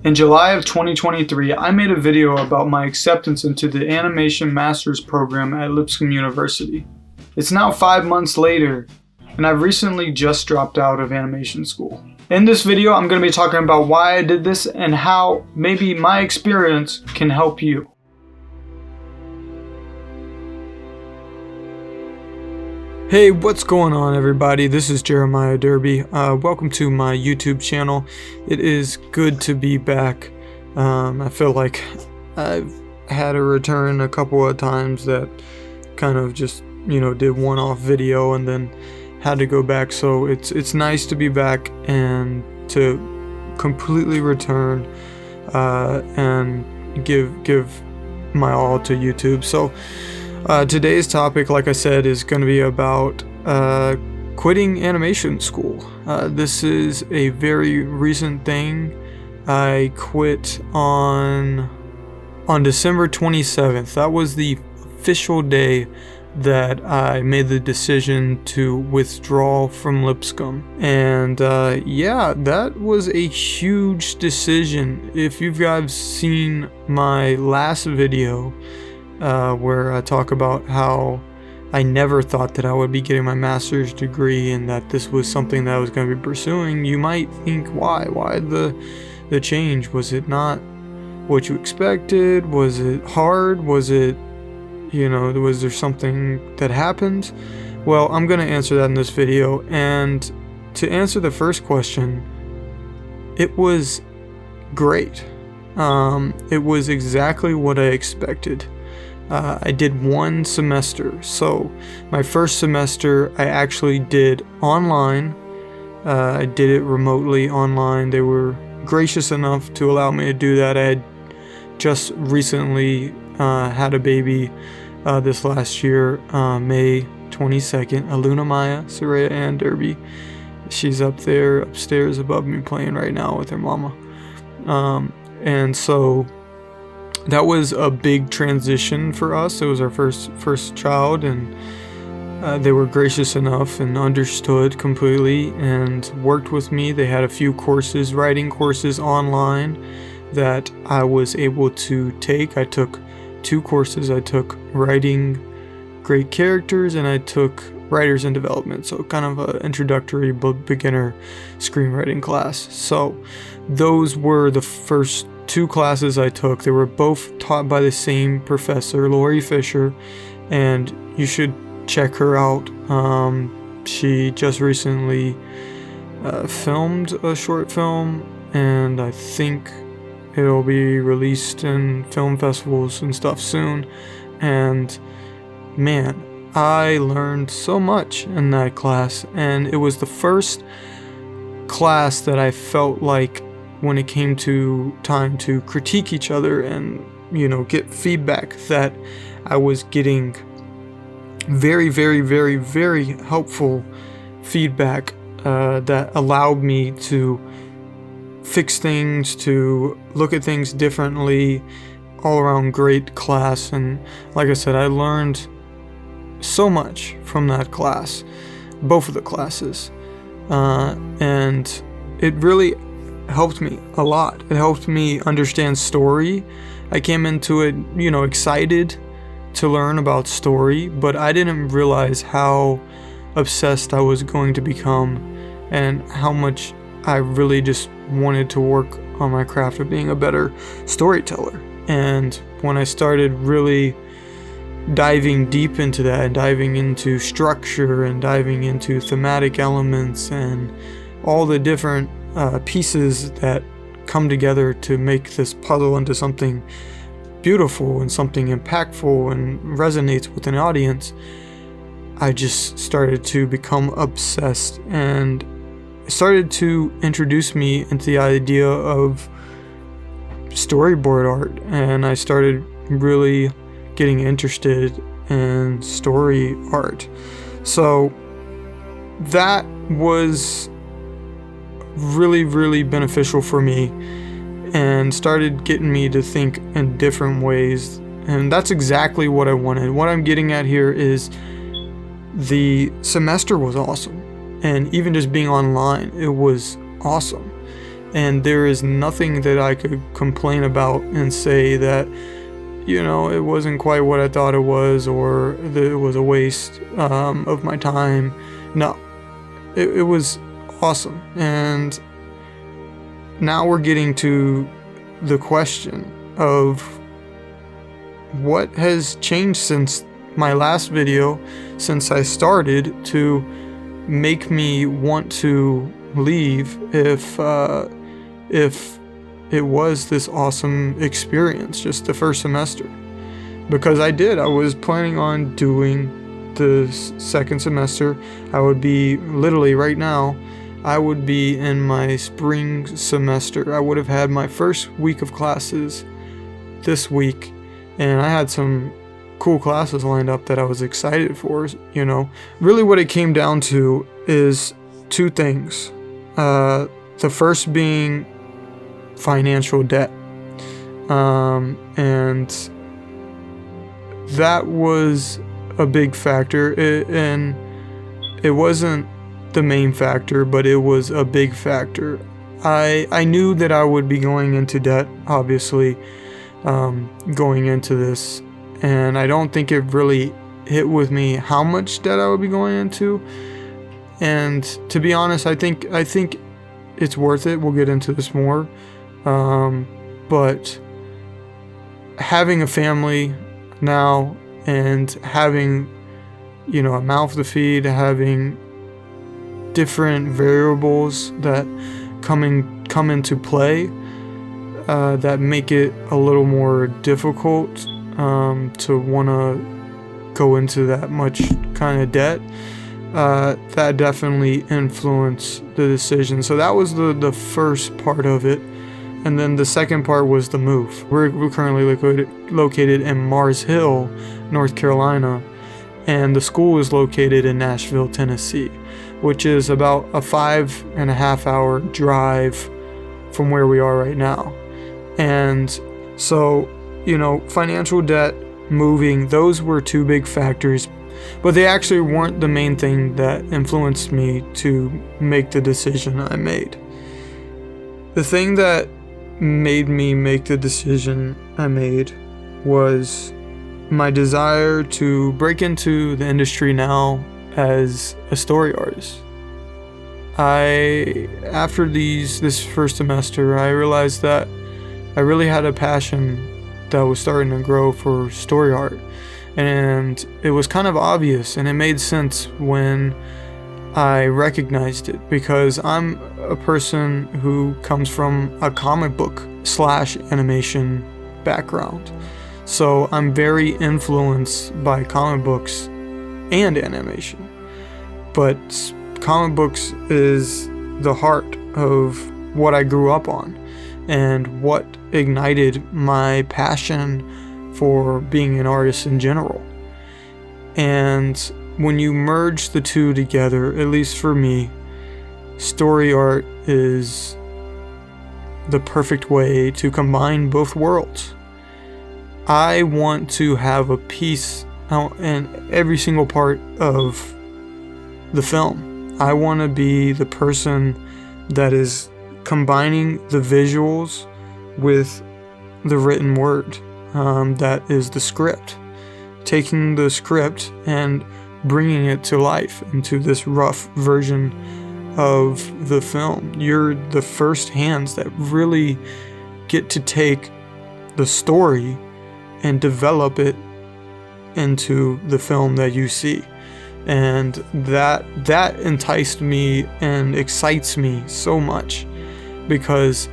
In July of 2023, I made a video about my acceptance into the Animation Master's program at Lipscomb University. It's now 5 months later, and I've recently just dropped out of animation school. In this video, I'm going to be talking about why I did this and how maybe my experience can help you. Hey, what's going on, everybody? This is Jeremiah Derby. Welcome to my YouTube channel. It is good to be back. I feel like I've had a return a couple of times that kind of just, did one-off video and then had to go back. So it's nice to be back and to completely return and give my all to YouTube. So today's topic, like I said, is going to be about quitting animation school. This is a very recent thing. I quit on December 27th. That was the official day that I made the decision to withdraw from Lipscomb. And yeah, that was a huge decision. If you guys seen my last video, where I talk about how I never thought that I would be getting my master's degree and that this was something that I was going to be pursuing, you might think, why the change? Was it not what you expected? Was it hard? Was it, was there something that happened? Well, I'm going to answer that in this video. And to answer the first question, it was great. It was exactly what I expected. I did one semester. So my first semester I actually did online. I did it remotely online. They were gracious enough to allow me to do that. I had just recently had a baby this last year, May 22nd, Aluna Maya, Soraya Ann Derby. She's up there upstairs above me playing right now with her mama. And so that was a big transition for us. It was our first child, and they were gracious enough and understood completely and worked with me. They had a few courses, writing courses online that I was able to take. I took 2 courses. I took writing great characters and I took writers in development, so kind of an introductory beginner screenwriting class. So those were the first 2 classes I took. They were both taught by the same professor, Lori Fisher, and you should check her out. She just recently filmed a short film, and I think it'll be released in film festivals and stuff soon. And man, I learned so much in that class, and it was the first class that I felt like, when it came to time to critique each other and get feedback, that I was getting very, very, very, very helpful feedback that allowed me to fix things, to look at things differently. All around great class. And like I said, I learned so much from that class, both of the classes, and it really helped me a lot. It helped me understand story. I came into it, excited to learn about story, but I didn't realize how obsessed I was going to become and how much I really just wanted to work on my craft of being a better storyteller. And when I started really diving deep into that and diving into structure and diving into thematic elements and all the different pieces that come together to make this puzzle into something beautiful and something impactful and resonates with an audience, I just started to become obsessed, and it started to introduce me into the idea of storyboard art, and I started really getting interested in story art. So that was really, really beneficial for me and started getting me to think in different ways, and that's exactly what I wanted. What I'm getting at here is the semester was awesome, and even just being online, it was awesome. And there is nothing that I could complain about and say that, it wasn't quite what I thought it was, or that it was a waste of my time. No, it was awesome. And now we're getting to the question of what has changed since my last video, since I started, to make me want to leave if it was this awesome experience, just the first semester. Because I was planning on doing the second semester. I would be literally right now, I would be in my spring semester. I would have had my first week of classes this week, and I had some cool classes lined up that I was excited for. Really what it came down to is two things. The first being financial debt. And that was a big factor. And it wasn't the main factor, but it was a big factor. I knew that I would be going into debt, obviously, going into this. And I don't think it really hit with me how much debt I would be going into. And to be honest, I think it's worth it. We'll get into this more. But having a family now and having, a mouth to feed, having different variables that come into play that make it a little more difficult to want to go into that much kind of debt, that definitely influenced the decision. So that was the first part of it. And then the second part was the move. We're currently located in Mars Hill, North Carolina, and the school is located in Nashville, Tennessee, which is about a 5.5 hour drive from where we are right now. And so, financial debt, moving, those were two big factors, but they actually weren't the main thing that influenced me to make the decision I made. The thing that made me make the decision I made was my desire to break into the industry now as a story artist. After this first semester, I realized that I really had a passion that was starting to grow for story art, and it was kind of obvious, and it made sense when I recognized it, because I'm a person who comes from a comic book / animation background. So I'm very influenced by comic books and animation. But comic books is the heart of what I grew up on and what ignited my passion for being an artist in general. And when you merge the two together, at least for me, story art is the perfect way to combine both worlds. I want to have a piece in every single part of the film. I want to be the person that is combining the visuals with the written word, that is the script. Taking the script and bringing it to life into this rough version of the film. You're the first hands that really get to take the story and develop it into the film that you see. And that enticed me and excites me so much, because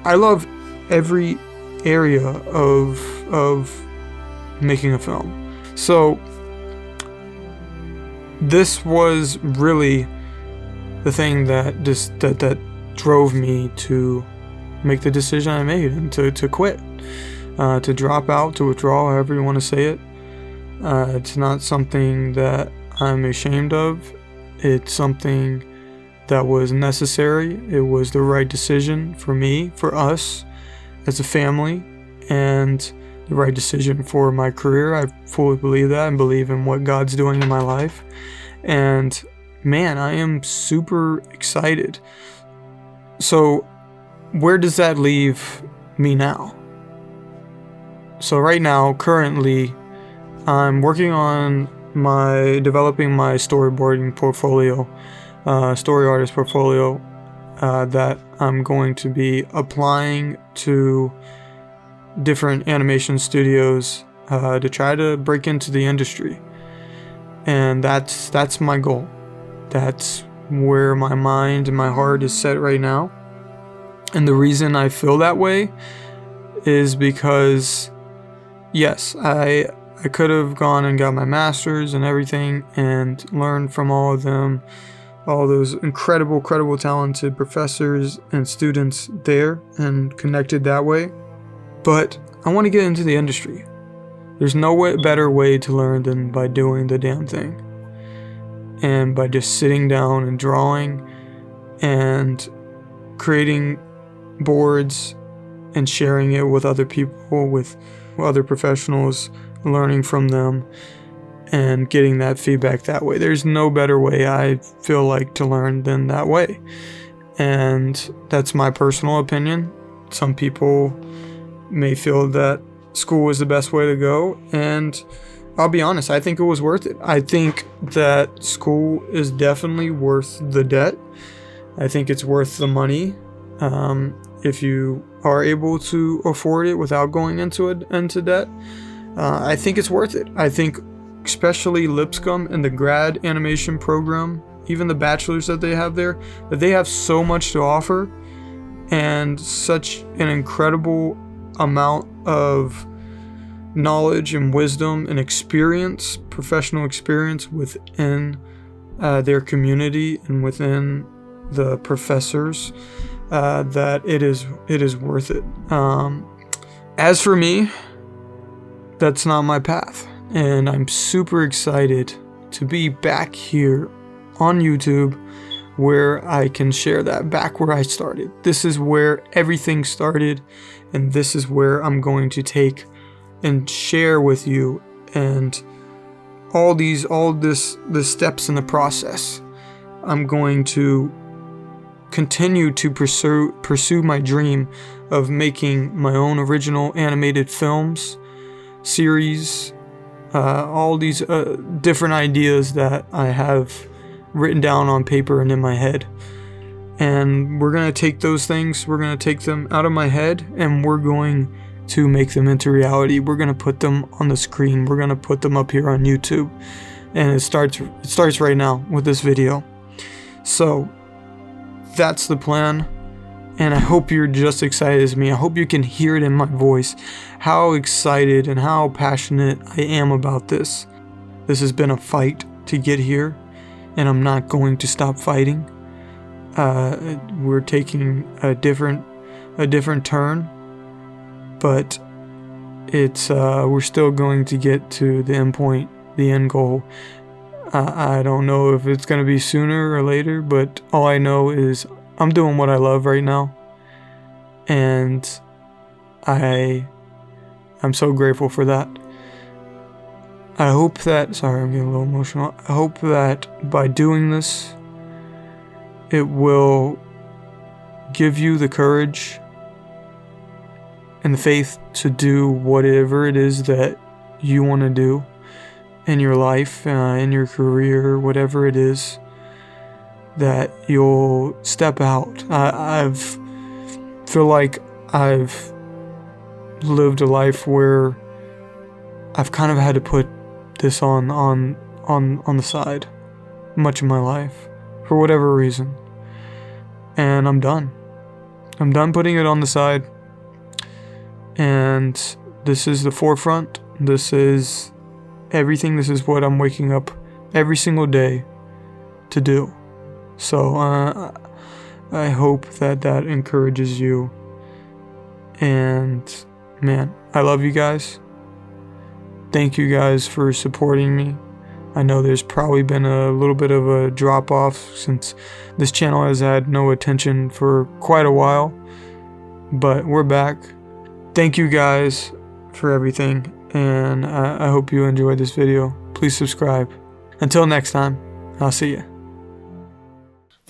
I love every area of making a film. So this was really the thing that drove me to make the decision I made and to quit, to drop out, to withdraw, however you want to say it. It's not something that I'm ashamed of. It's something that was necessary. It was the right decision for me, for us as a family, and the right decision for my career. I fully believe that and believe in what God's doing in my life. And man, I am super excited. So where does that leave me now? So right now, currently, I'm working on developing my storyboarding portfolio, story artist portfolio, that I'm going to be applying to different animation studios to try to break into the industry. And that's my goal. That's where my mind and my heart is set right now. And the reason I feel that way is because, yes, I could have gone and got my master's and everything and learned from all of them, all those incredible, talented professors and students there, and connected that way. But I want to get into the industry. There's no better way to learn than by doing the damn thing. And by just sitting down and drawing and creating boards and sharing it with other people, with other professionals, learning from them and getting that feedback that way. There's no better way, I feel like, to learn than that way. And that's my personal opinion. Some people may feel that school is the best way to go, and I'll be honest, I think it was worth it. I think that school is definitely worth the debt. I think it's worth the money. If you are able to afford it without going into debt, I think it's worth it. I think especially Lipscomb and the grad animation program, even the bachelors that they have there, that they have so much to offer and such an incredible amount of knowledge and wisdom and experience, professional experience within their community and within the professors, that it is worth it. As for me, that's not my path, and I'm super excited to be back here on YouTube where I can share that, back where I started. This is where everything started, and this is where I'm going to take and share with you, and all the steps in the process. I'm going to continue to pursue my dream of making my own original animated films, series, all these different ideas that I have written down on paper and in my head. And we're going to take those things, we're going to take them out of my head, and we're going to make them into reality. We're going to put them on the screen. We're going to put them up here on YouTube. And it starts right now with this video. So that's the plan. And I hope you're just excited as me. I hope you can hear it in my voice, how excited and how passionate I am about this. This has been a fight to get here, and I'm not going to stop fighting. We're taking a different turn, but we're still going to get to the end point, the end goal. I don't know if it's going to be sooner or later, but all I know is I'm doing what I love right now, and I'm so grateful for that. I hope that, sorry, I'm getting a little emotional. I hope that by doing this, it will give you the courage and the faith to do whatever it is that you want to do in your life, in your career, whatever it is, that you'll step out. I feel like I've lived a life where I've kind of had to put this on the side much of my life for whatever reason, and I'm done putting it on the side, and this is the forefront. This is everything. This is what I'm waking up every single day to do. So I hope that encourages you, and man, I love you guys. Thank you guys for supporting me. I know there's probably been a little bit of a drop off since this channel has had no attention for quite a while, but we're back. Thank you guys for everything, and I hope you enjoyed this video. Please subscribe. Until next time, I'll see you.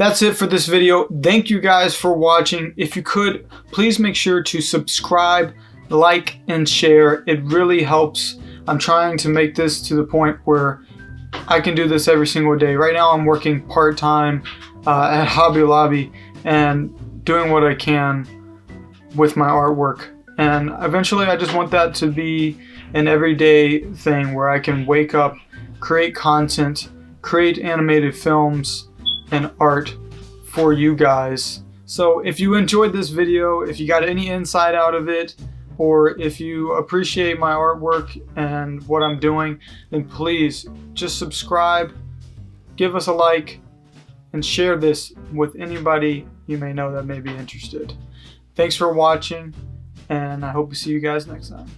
that's it for this video. Thank you guys for watching. If you could, please make sure to subscribe, like, and share. It really helps. I'm trying to make this to the point where I can do this every single day. Right now I'm working part-time at Hobby Lobby and doing what I can with my artwork. And eventually I just want that to be an everyday thing where I can wake up, create content, create animated films and art for you guys. So if you enjoyed this video, if you got any insight out of it, or if you appreciate my artwork and what I'm doing, then please just subscribe, give us a like, and share this with anybody you may know that may be interested. Thanks for watching, and I hope to see you guys next time.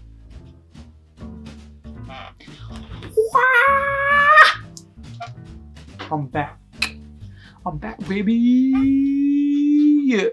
I'm back. I'm back, baby. Yeah.